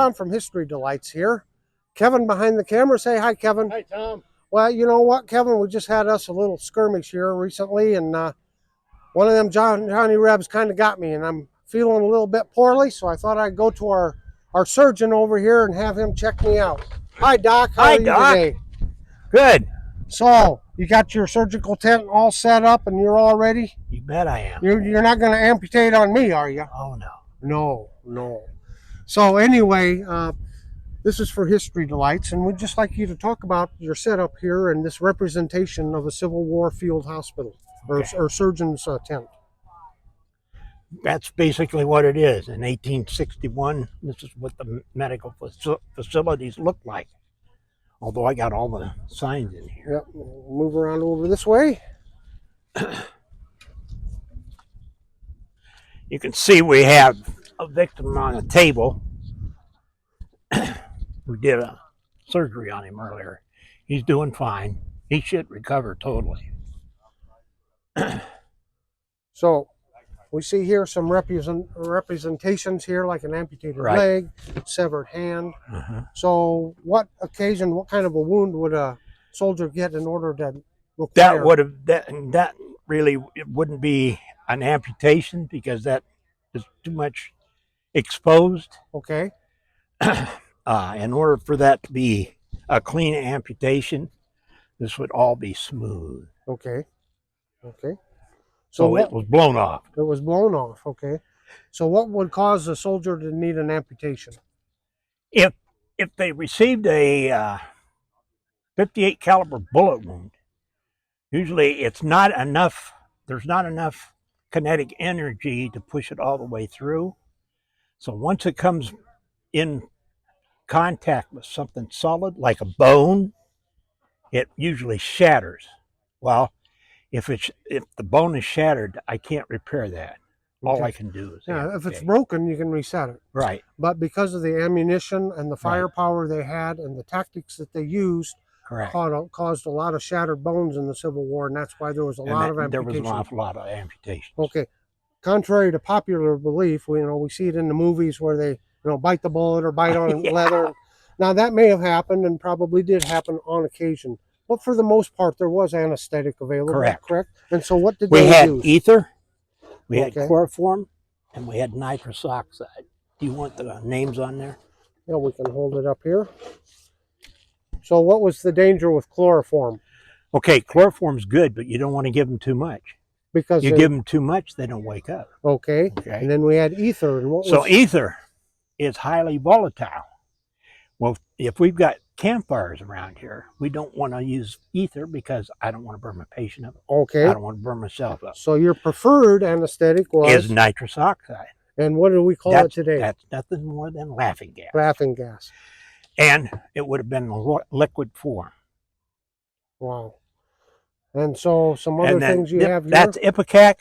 Tom from History Delights here. Kevin behind the camera. Say hi, Kevin. Hi, Tom. Well, you know what, Kevin? We just had us a little skirmish here recently, and one of them Johnny Rebs kind of got me, and I'm feeling a little bit poorly, so I thought I'd go to our surgeon over here and have him check me out. Hi, Doc. How are you today? Good. So, you got your surgical tent all set up and you're all ready? You bet I am. You're not going to amputate on me, are you? Oh, no. No. So anyway, this is for History Delights, and we'd just like you to talk about your setup here and this representation of a Civil War field hospital or surgeon's tent. That's basically what it is. In 1861, this is what the medical facilities looked like. Although I got all the signs in here. Yep, we'll move around over this way. You can see we have a victim on a table. We did a surgery on him earlier. He's doing fine. He should recover totally. So we see here some representations here, like an amputated Right. leg, severed hand. So what kind of a wound would a soldier get in order to require? That really, it wouldn't be an amputation because that is too much exposed. Okay. In order for that to be a clean amputation, this would all be smooth. Okay. So it was blown off. It was blown off. Okay. So what would cause a soldier to need an amputation? If they received a 58 caliber bullet wound, usually it's not enough. There's not enough kinetic energy to push it all the way through. So once it comes in contact with something solid like a bone, it usually shatters. Well, if the bone is shattered, I can't repair that. All I can do is if it's broken, you can reset it. Right. But because of the ammunition and the firepower they had and the tactics that they used, caused a lot of shattered bones in the Civil War, and that's why there was a lot of amputations. There was an awful lot of amputations. Okay. Contrary to popular belief, we see it in the movies where they bite the bullet or bite on leather. Now that may have happened and probably did happen on occasion, but for the most part, there was anesthetic available. Correct. And so what did they use? We had ether, we had chloroform, and we had nitrous oxide. Do you want the names on there? Yeah, we can hold it up here. So what was the danger with chloroform? Okay, chloroform's good, but you don't want to give them too much. Because you give them too much, they don't wake up. Okay. And then we had ether. And ether is highly volatile. Well, if we've got campfires around here, we don't want to use ether because I don't want to burn my patient up. Okay. I don't want to burn myself up. So your preferred anesthetic is nitrous oxide. And what do we call it today? That's nothing more than laughing gas. Laughing gas. And it would have been liquid form. Wow. And so some other things you have here? That's Ipecac.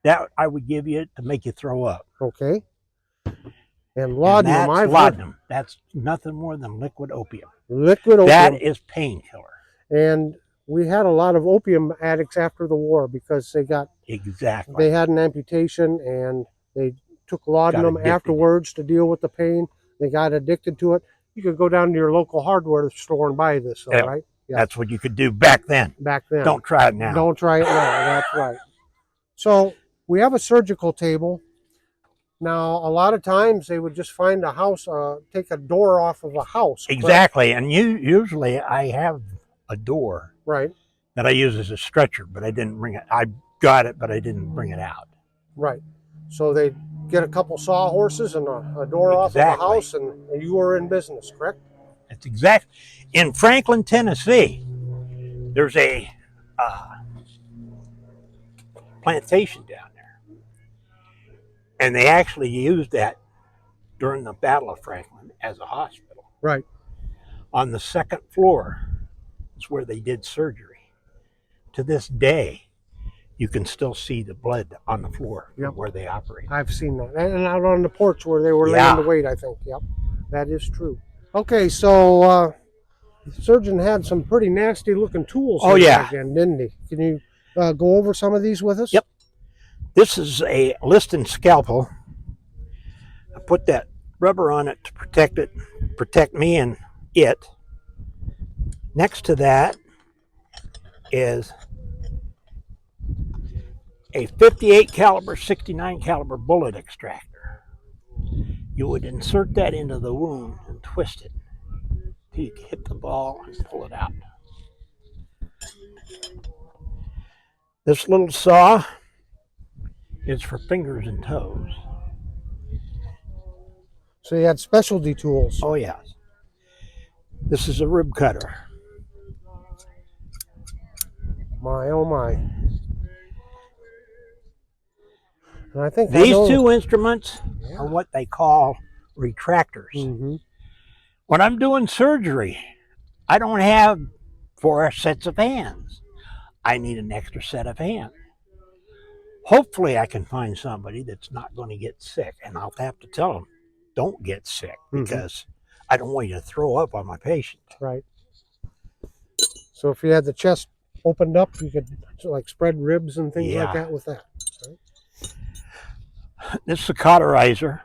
That I would give you to make you throw up. Okay. And laudanum. Laudanum. That's nothing more than liquid opium. Liquid opium. That is painkiller. And we had a lot of opium addicts after the war because they got... Exactly. They had an amputation and they took laudanum afterwards to deal with the pain. They got addicted to it. You could go down to your local hardware store and buy this, right? Yeah. That's what you could do back then. Don't try it now. Don't try it now. That's right. So we have a surgical table. Now, a lot of times they would just find a house, take a door off of a house. Exactly. And usually I have a door that I use as a stretcher, but I didn't bring it. I got it, but I didn't bring it out. Right. So they get a couple sawhorses and a door off of the house, and you were in business, correct? That's exact. In Franklin, Tennessee, there's a plantation down there, and they actually used that during the Battle of Franklin as a hospital. Right. On the second floor is where they did surgery. To this day, you can still see the blood on the floor where they operated. I've seen that. And out on the porch where they were laying the weight, I think. Yep, that is true. Okay, so the surgeon had some pretty nasty looking tools again, didn't he? Can you go over some of these with us? Yep. This is a Liston scalpel. I put that rubber on it to protect me and it. Next to that is a 58 caliber, 69 caliber bullet extractor. You would insert that into the wound and twist it till you hit the ball and pull it out. This little saw is for fingers and toes. So you had specialty tools. Oh yes. This is a rib cutter. My, oh my. And I think These two instruments are what they call retractors. Mm-hmm. When I'm doing surgery, I don't have 4 sets of hands. I need an extra set of hands. Hopefully I can find somebody that's not going to get sick, and I'll have to tell them, don't get sick, because I don't want you to throw up on my patient. Right. So if you had the chest opened up, you could like spread ribs and things like that with that. Right? This is a cauterizer.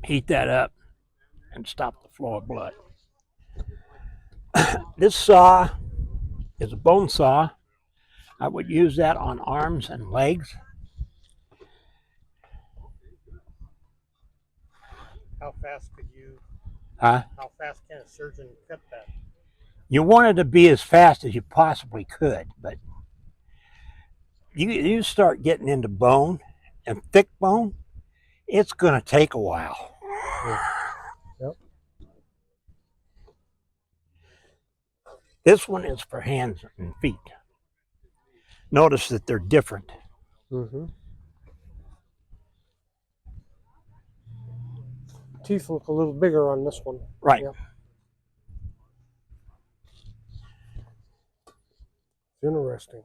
Heat that up and stop the flow of blood. This saw is a bone saw. I would use that on arms and legs. How fast could you? Huh? How fast can a surgeon cut that? You want it to be as fast as you possibly could, but you start getting into bone and thick bone, it's going to take a while. Yep. This one is for hands and feet. Notice that they're different. Mm-hmm. Teeth look a little bigger on this one. Right. Yep. Interesting.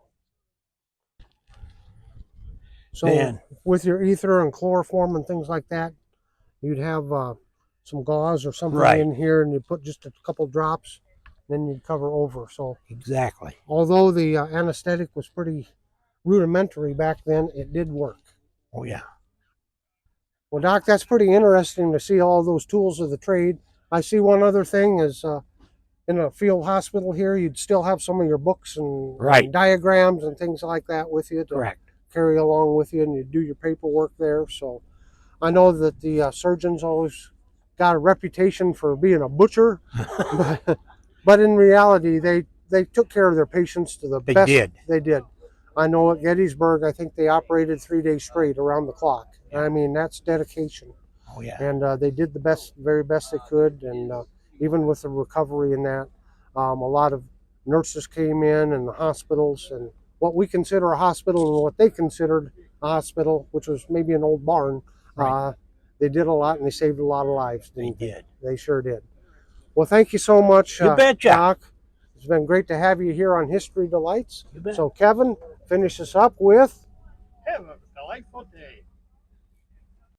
So Man. with your ether and chloroform and things like that, you'd have some gauze or something in here, and you put just a couple drops, then you'd cover over. So exactly. Although the anesthetic was pretty rudimentary back then, it did work. Oh yeah. Well, Doc, that's pretty interesting to see all those tools of the trade. I see one other thing is in a field hospital here, you'd still have some of your books and, and diagrams and things like that with you to carry along with you, and you do your paperwork there. So I know that the surgeons always got a reputation for being a butcher, but in reality, they took care of their patients to the best they did. I know at Gettysburg, I think they operated 3 days straight around the clock. Yeah. I mean, that's dedication. Oh yeah. And they did the very best they could, and even with the recovery in that, a lot of nurses came in and the hospitals, and what we consider a hospital and what they considered a hospital, which was maybe an old barn, they did a lot, and they saved a lot of lives. They did. They sure did. Well, thank you so much, you betcha. Doc. It's been great to have you here on History Delights. You bet. So, Kevin, finish us up with... Have a delightful day.